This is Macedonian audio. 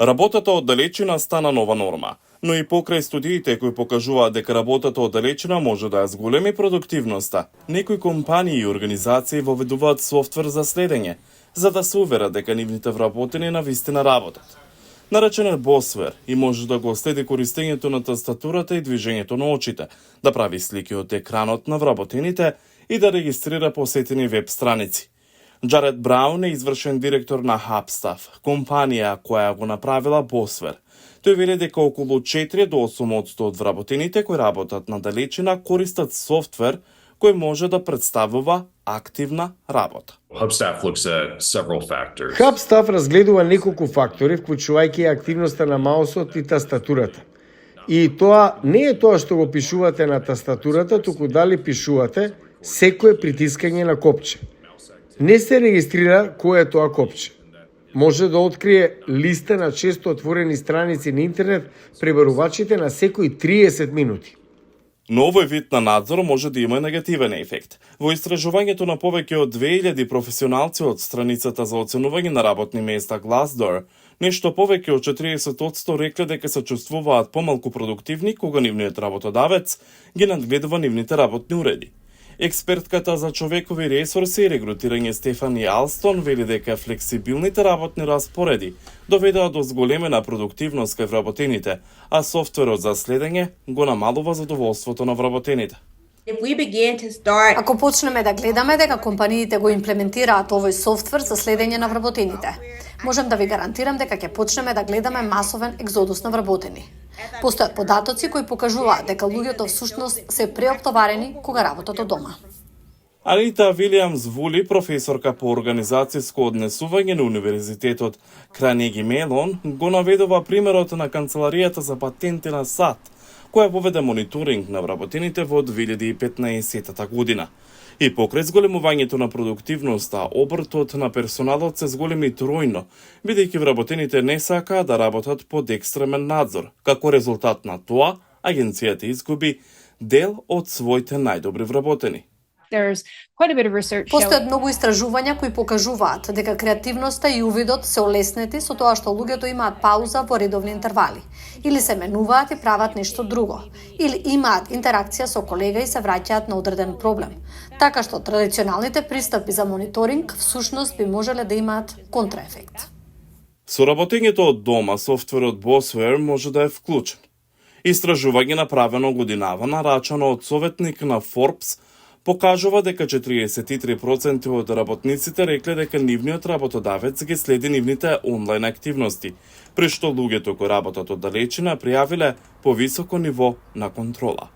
Работата од далечина стана нова норма, но и покрај студиите кои покажуваат дека работата од далечина може да ја зголеми продуктивноста, некои компании и организации воведуваат софтвер за следење, за да се уверат дека нивните вработени навистина работат. Наречен е Bossware и може да го следи користењето на тастатурата и движењето на очите, да прави слики од екранот на вработените и да регистрира посетени веб страници. Джаред Браун е извршен директор на HubStuff, компанија која го направила Bossware. Тој вели дека околу 4 до 8% од вработените кои работат на далечина користат софтвер кој може да представува активна работа. HubStuff разгледува неколку фактори, вклучувајќи активноста на маусот и тастатурата. И тоа не е тоа што го пишувате на тастатурата, туку дали пишувате секое притискање на копче. Не се регистрира кој е тоа копче. Може да открие листа на често отворени страници на интернет пребарувачите на секои 30 минути. Но овој вид на надзор може да има негативен ефект. Во истражувањето на повеќе од 2000 професионалци од страницата за оценување на работни места Glassdoor, нешто повеќе од 40% рекле дека се чувствуваат помалку продуктивни кога нивниот работодавец ги надгледува нивните работни уреди. Експертката за човекови ресурси и регрутирање Стефани Алстон вели дека флексибилните работни распореди доведоа до зголемена продуктивност кај вработените, а софтверот за следење го намалува задоволството на вработените. Ако почнеме да гледаме дека компаниите го имплементираат овој софтвер за следење на вработените, можам да ви гарантирам дека ќе почнеме да гледаме масовен екзодус на вработени. Постојат податоци кои покажуваат дека луѓето всушност се преоптоварени кога работат од дома. Анита Вилијамс Вули, професорка по организацијско однесување на Универзитетот Карнеги Мелон, го наведува примерот на Канцеларијата за патенти на САД, која поведе мониторинг на вработените во 2015 година. И покрај зголемувањето на продуктивноста, обртот на персоналот се зголеми тројно, бидејќи вработените не сакаат да работат под екстремен надзор. Како резултат на тоа, агенцијата изгуби дел од своите најдобри вработени. Постојат многу истражувања кои покажуваат дека креативноста и увидот се олеснети со тоа што луѓето имаат пауза во редовни интервали, или се менуваат и прават нешто друго, или имаат интеракција со колега и се враќаат на одреден проблем. Така што традиционалните пристапи за мониторинг всушност би можеле да имаат контраефект. Со работењето од дома, софтверот Bossware може да е вклучен. Истражување направено годинава, нарачано од советник на Forbes, покажува дека 43% од работниците рекле дека нивниот работодавец ги следи нивните онлайн активности, при што луѓето кои работат од далечина пријавиле повисоко ниво на контрола.